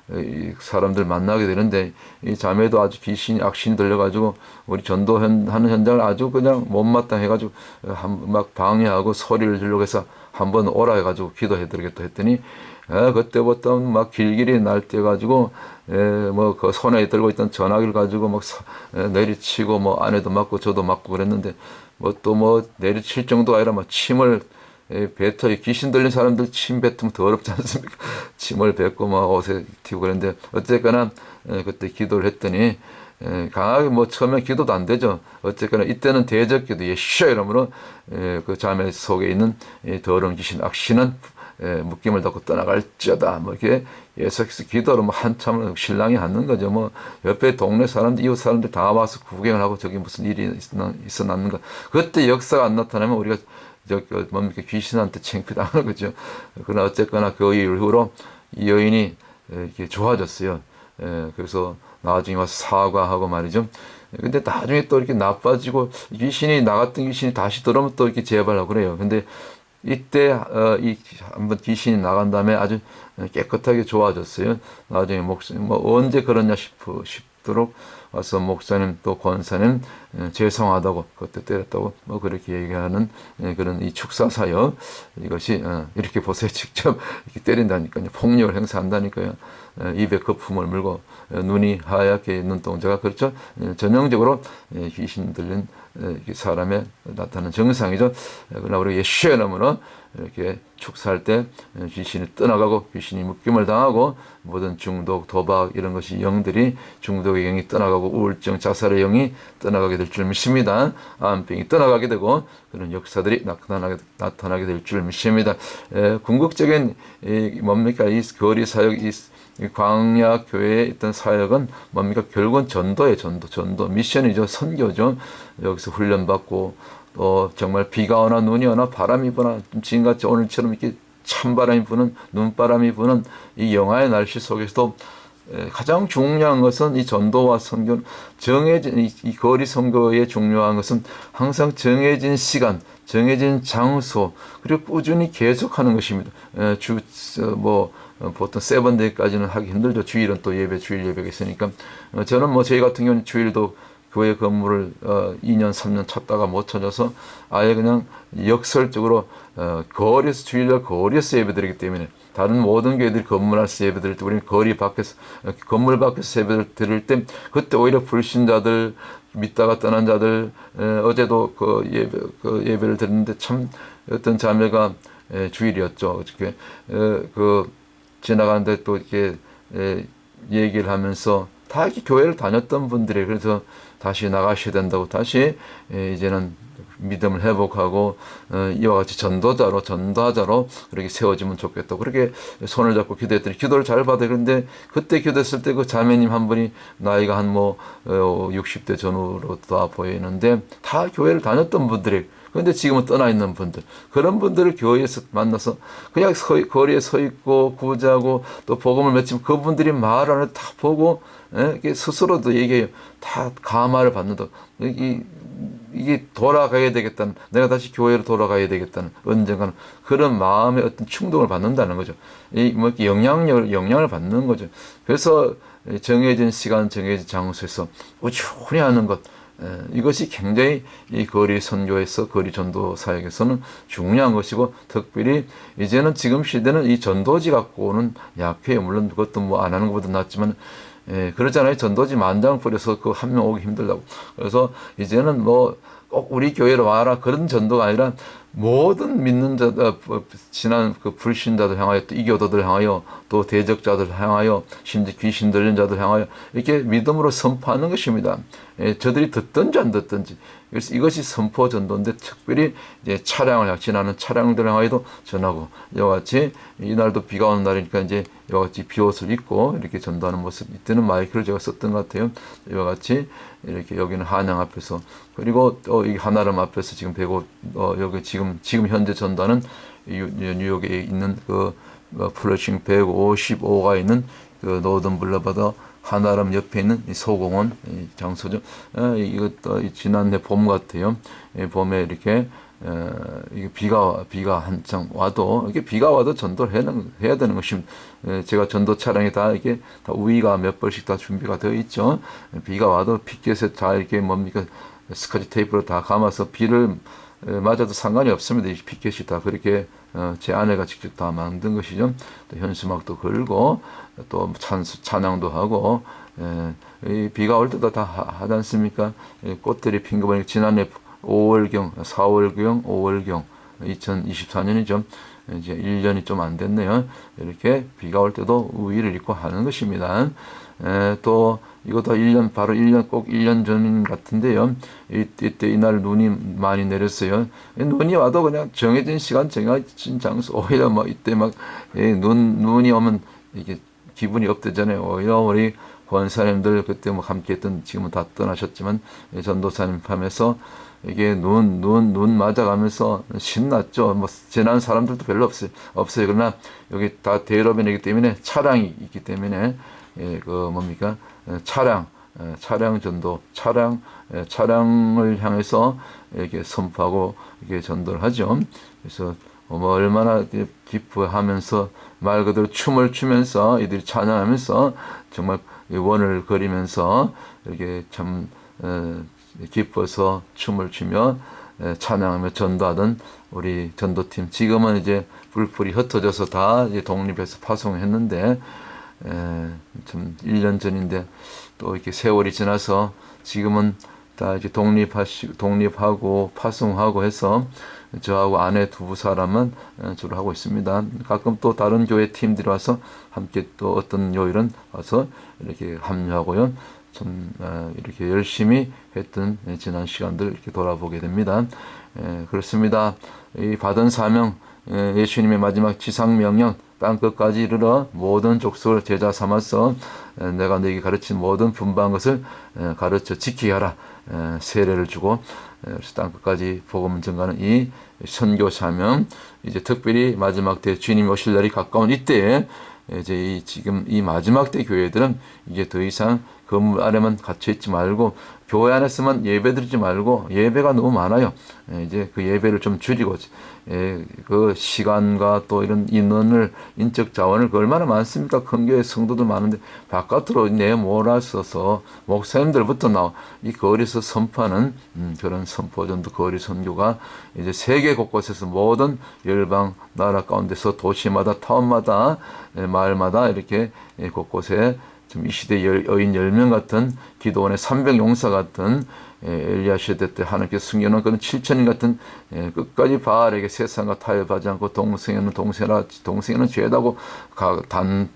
이 사람들 만나게 되는데 이 자매도 아주 악신이 들려가지고 우리 전도하는 현장을 아주 그냥 못마땅 해가지고 막 방해하고 소리를 지르고 해서 한번 오라 해가지고 기도해드리겠다 했더니 그때부터 막 길길이 날뛰어가지고 그 손에 들고 있던 전화기를 가지고 막 내리치고 아내도 맞고 저도 맞고 그랬는데 또 내리칠 정도가 아니라 침을 뱉어. 귀신 들린 사람들 침 뱉으면 더럽지 않습니까? 침을 뱉고 옷에 튀고 그랬는데 어쨌거나 그때 기도를 했더니 강하게 처음에 기도도 안 되죠. 어쨌거나 이때는 대적 기도 예수야 이러므로 그 자매 속에 있는 더러운 귀신 악신은 묶임을 닫고 떠나갈지어다. 이렇게 예수께서 기도로 한참을 신랑이 하는 거죠. 옆에 동네 사람들, 이웃 사람들 다 와서 구경을 하고 저기 무슨 일이 있어났는가. 그때 역사가 안 나타나면 우리가 뭡니까 귀신한테 창피당하는 거죠. 그러나 어쨌거나 그 이후로 이 여인이 이렇게 좋아졌어요. 그래서 나중에 와서 사과하고 말이죠. 근데 나중에 또 이렇게 나빠지고 귀신이 나갔던 귀신이 다시 들어오면 또 이렇게 재발하고 그래요. 근데 이때 이 한번 귀신이 나간 다음에 아주 깨끗하게 좋아졌어요. 나중에 목사님 뭐 언제 그러냐 싶도록 와서 목사님 또 권사님 죄송하다고 그때 때렸다고 뭐 그렇게 얘기하는 그런 이 축사 사역 이것이 이렇게 보세요. 직접 이렇게 때린다니까요. 폭력을 행사한다니까요. 입에 거품을 물고 눈이 하얗게 눈동자가 그렇죠. 전형적으로 귀신 들린 사람의 나타나는 정상이죠. 그러나 우리가 예수의 이름으로 이렇게 축사할 때 귀신이 떠나가고 귀신이 묶임을 당하고 모든 중독, 도박 이런 것이 영들이 중독의 영이 떠나가고 우울증, 자살의 영이 떠나가게 될 줄 믿습니다. 암병이 떠나가게 되고 그런 역사들이 나타나게 될 줄 믿습니다. 궁극적인 뭡니까 이 거리 사역 이 광야 교회에 있던 사역은 뭡니까 결국은 전도예요. 전도 미션이죠. 선교죠. 여기서 훈련받고 또 정말 비가 오나 눈이 오나 바람이 부나 지금같이 오늘처럼 이렇게 찬바람이 부는 눈바람이 부는 이 영하의 날씨 속에서도 가장 중요한 것은 이 전도와 선교 정해진 이 거리 선교의 중요한 것은 항상 정해진 시간 정해진 장소 그리고 꾸준히 계속하는 것입니다. 보통 세번데이까지는 하기 힘들죠. 주일은 또 주일 예배가 있으니까. 저는 뭐 저희 같은 경우는 주일도 교회 건물을 2년 3년 찾다가 못 찾아서 아예 그냥 역설적으로 거리에서 주일날 거리에서 예배드리기 때문에 다른 모든 교회들이 건물 안에서 예배드릴 때 우리는 건물 밖에서 예배를 드릴 때 그때 오히려 불신자들 믿다가 떠난 자들 어제도 예배를 드렸는데 참 어떤 자매가 주일이었죠. 어저께 지나가는데 또 이렇게 얘기를 하면서 다 이렇게 교회를 다녔던 분들이 그래서 다시 나가셔야 된다고 다시 이제는 믿음을 회복하고 이와 같이 전도하자로 그렇게 세워지면 좋겠다고 그렇게 손을 잡고 기도했더니 기도를 잘 받아요. 그런데 그때 기도했을 때 그 자매님 한 분이 나이가 한 60대 전후로 다 보이는데 다 교회를 다녔던 분들이 그런데 지금은 떠나 있는 분들 그런 분들을 교회에서 만나서 그냥 거리에 서 있고 구제하고 또 복음을 맺히면 그분들이 말하는 다 보고 스스로도 얘기해요. 다 감화를 받는다. 이게 돌아가야 되겠다는 내가 다시 교회로 돌아가야 되겠다는 언젠가는 그런 마음의 어떤 충동을 받는다는 거죠. 영향을 받는 거죠. 그래서 정해진 시간 정해진 장소에서 꾸준히 하는 것 이것이 굉장히 이 거리 선교에서 거리 전도 사역에서는 중요한 것이고 특별히 이제는 지금 시대는 이 전도지 갖고는 약해요. 물론 그것도 뭐 안 하는 것보다 낫지만 그렇잖아요. 전도지 만장 뿌려서 그 한 명 오기 힘들다고. 그래서 이제는 뭐 꼭 우리 교회로 와라 그런 전도가 아니라 모든 믿는 자들, 지난 그 불신자들 향하여 또 이교도들 향하여 또 대적자들 향하여 심지어 귀신 들린 자들 향하여 이렇게 믿음으로 선포하는 것입니다. 저들이 듣든지 안 듣든지. 그래서 이것이 선포 전도인데 특별히 이제 지나는 차량들 향하여도 전하고 이와 같이 이날도 비가 오는 날이니까 이제 이와 같이 비옷을 입고 이렇게 전도하는 모습 이때는 마이크를 제가 썼던 것 같아요. 이와 같이 이렇게 여기는 한양 앞에서 그리고 또 이 하나름 앞에서 지금 여기 지금 현재 전도하는 뉴욕에 있는 플러싱 155가 있는 그 노던 블러바더 하나름 옆에 있는 이 소공원 장소죠. 이것도 지난해 봄 같아요. 봄에 이렇게 이게 비가 한창 와도 이게 비가 와도 전도를 해야 되는 것입니다. 제가 전도 차량에 다 이게 다 우위가 몇 벌씩 다 준비가 되어 있죠. 비가 와도 피켓에 다 이렇게 스카치 테이프로 다 감아서 비를 맞아도 상관이 없습니다. 이 피켓이 다 그렇게 제 아내가 직접 다 만든 것이죠. 또 현수막도 걸고 또 찬양도 하고 이 비가 올 때도 다 하지 않습니까? 꽃들이 핀 거 보니까 지난해 4월경 5월경 2024년이죠. 이제 1년이 좀 안 됐네요. 이렇게 비가 올 때도 우위를 입고 하는 것입니다. 또 이것도 바로 1년 꼭 1년 전 같은데요. 이때 이날 눈이 많이 내렸어요. 눈이 와도 그냥 정해진 시간 정해진 장소 오히려 이때 눈이 오면 이게 기분이 업되잖아요. 오히려 우리 권사님들 그때 함께했던 지금은 다 떠나셨지만 전도사님 밤에서 이게 눈 맞아가면서 신났죠. 뭐 지나는 사람들도 별로 없어요. 그러나 여기 다 대로변이기 때문에 차량이 있기 때문에 그 뭡니까 차량 전도 차량을 향해서 이렇게 선포하고 이렇게 전도를 하죠. 그래서 뭐 얼마나 기뻐하면서 말 그대로 춤을 추면서 이들이 찬양하면서 정말 원을 그리면서 이렇게 참 기뻐서 춤을 추며 찬양하며 전도하던 우리 전도팀, 지금은 이제 불풀이 흩어져서 다 이제 독립해서 파송했는데 참 1년 전인데 또 이렇게 세월이 지나서 지금은 다 이제 독립하고 파송하고 해서 저하고 아내 두 사람은 주로 하고 있습니다. 가끔 또 다른 교회 팀들이 와서 함께 또 어떤 요일은 와서 이렇게 합류하고요. 참 이렇게 열심히 했던 지난 시간들 이렇게 돌아보게 됩니다. 그렇습니다. 이 받은 사명, 예수님의 마지막 지상 명령, 땅 끝까지 이르러 모든 족속을 제자 삼아서 내가 너에게 가르친 모든 분부한 것을 가르쳐 지키게 하라. 세례를 주고 그래서 땅 끝까지 복음 전가하는 이 선교 사명, 이제 특별히 마지막 때 주님이 오실 날이 가까운 이때에 이제 지금 이 마지막 때 교회들은 이제 더 이상 건물 아래만 갇혀 있지 말고 교회 안에서만 예배 드리지 말고, 예배가 너무 많아요. 이제 그 예배를 좀 줄이고 그 시간과 또 이런 인적 자원을 그 얼마나 많습니까? 큰 교회 성도들 많은데 바깥으로 내몰아서서 목사님들부터 나와 이 거리에서 선포하는 그런 선포전도 거리 선교가 이제 세계 곳곳에서 모든 열방 나라 가운데서 도시마다 타운마다 마을마다 이렇게 곳곳에 이 시대 여인 10명 같은 기도원의 300용사 같은 엘리야 시대 때 하나님께 숨겨놓은 그런 7천인 같은 끝까지 바알에게 세상과 타협하지 않고 동생에는 죄다고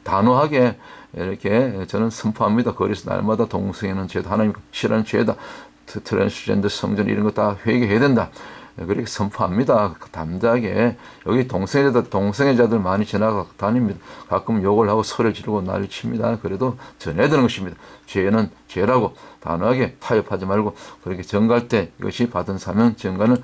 단호하게 이렇게 저는 선포합니다. 거기서 날마다 동생에는 죄다, 하나님 싫어하는 죄다, 트랜스젠더 성전 이런 거 다 회개해야 된다. 그렇게 선포합니다. 담대하게. 여기 동성애 자들 많이 지나가 다닙니다. 가끔 욕을 하고 소리를 지르고 난리 칩니다. 그래도 전해드는 것입니다. 죄는 죄라고 단호하게 타협하지 말고 그렇게 전갈 때 이것이 받은 사명, 전가는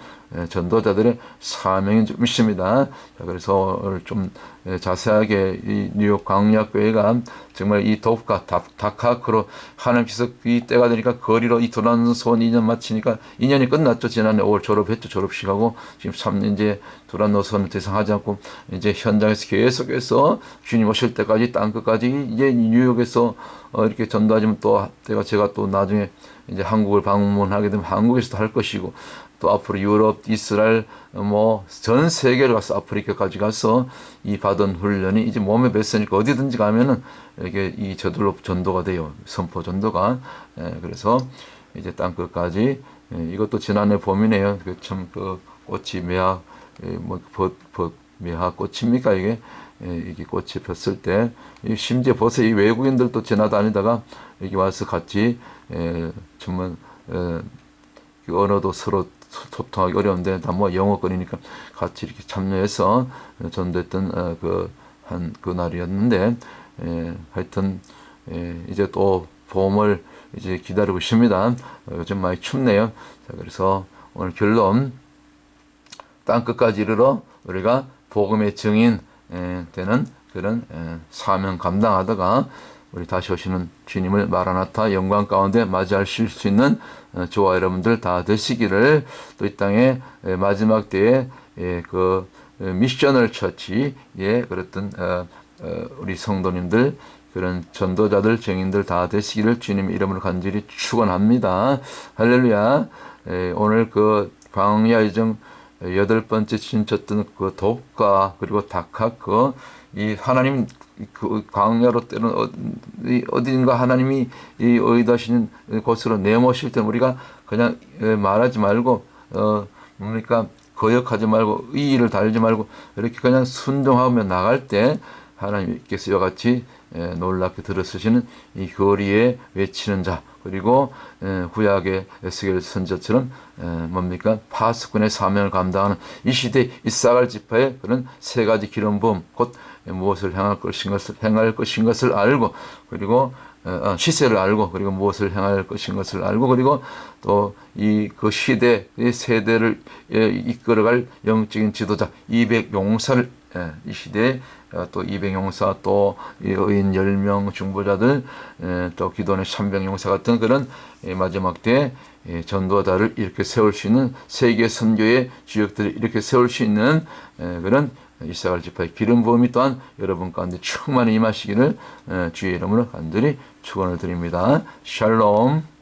전도자들의 사명인 줄 믿습니다. 자, 그래서 오늘 좀 자세하게 이 뉴욕 광야교회가 정말 이 돕가 다카크로 하나님께서 이 때가 되니까 거리로 이 두란노선 2년 마치니까 2년이 끝났죠. 지난해 5월 졸업했죠. 졸업식하고 지금 3년째 두란노선을 대상하지 않고 이제 현장에서 계속해서 주님 오실 때까지 땅 끝까지 이제 뉴욕에서 이렇게 전도하지만 또 제가 또 나중에 이제 한국을 방문하게 되면 한국에서도 할 것이고 또 앞으로 유럽, 이스라엘, 뭐 전 세계를 가서 아프리카까지 가서 이 받은 훈련이 이제 몸에 뱄으니까 어디든지 가면은 이게 이 저들로 전도가 돼요. 선포 전도가. 그래서 이제 땅 끝까지 이것도 지난해 봄이네요. 참 그 꽃이 매화 매화 꽃입니까 이게? 이게 꽃이 폈을 때 심지어 벌써 이 외국인들도 지나다니다가 여기 와서 같이 정말 그 언어도 서로 소통하기 어려운데 다 뭐 영어권이니까 같이 이렇게 참여해서 전도했던 그 날이었는데 하여튼 이제 또 봄을 이제 기다리고 있습니다. 요즘 많이 춥네요. 자, 그래서 오늘 결론, 땅 끝까지 이르러 우리가 복음의 증인 되는 그런 사명 감당하다가 우리 다시 오시는 주님을 마라나타 영광 가운데 맞이하실 수 있는 저와 여러분들 다 되시기를, 또 이 땅에 마지막 때에 그 미셔널 처치에 그랬던 우리 성도님들, 그런 전도자들, 증인들 다 되시기를 주님 이름으로 간절히 축원합니다. 할렐루야. 오늘 그 광야 여정 8번째 진쳤던 그 돕가 그리고 다카크, 이 하나님 그 광야로 때는 어딘가 하나님이 이 어디다시는 곳으로 내모실 때 우리가 그냥 말하지 말고 뭡니까 거역하지 말고 의의를 달지 말고 이렇게 그냥 순종하며 나갈 때 하나님께서 이와 같이 놀랍게 들어서시는 이 거리에 외치는 자, 그리고 구약의 에스겔 선지자처럼 뭡니까 파수꾼의 사명을 감당하는 이 시대 이사갈 지파의 그런 세 가지 기름 부음, 곧 무엇을 행할 것인 것을 알고, 그리고 시세를 알고, 그리고 무엇을 행할 것인 것을 알고, 그리고 또 그 시대, 이 세대를 이끌어갈 영적인 지도자 200용사를, 이 시대에 또 200용사, 또 의인 10명 중보자들, 또 기도원의 300용사 같은 그런 마지막 때 전도자를 이렇게 세울 수 있는, 세계 선교의 주역들을 이렇게 세울 수 있는 그런 이사갈 지파의 기름 부음이 또한 여러분 가운데 충만히 임하시기를 주의 이름으로 간절히 축원을 드립니다. 샬롬.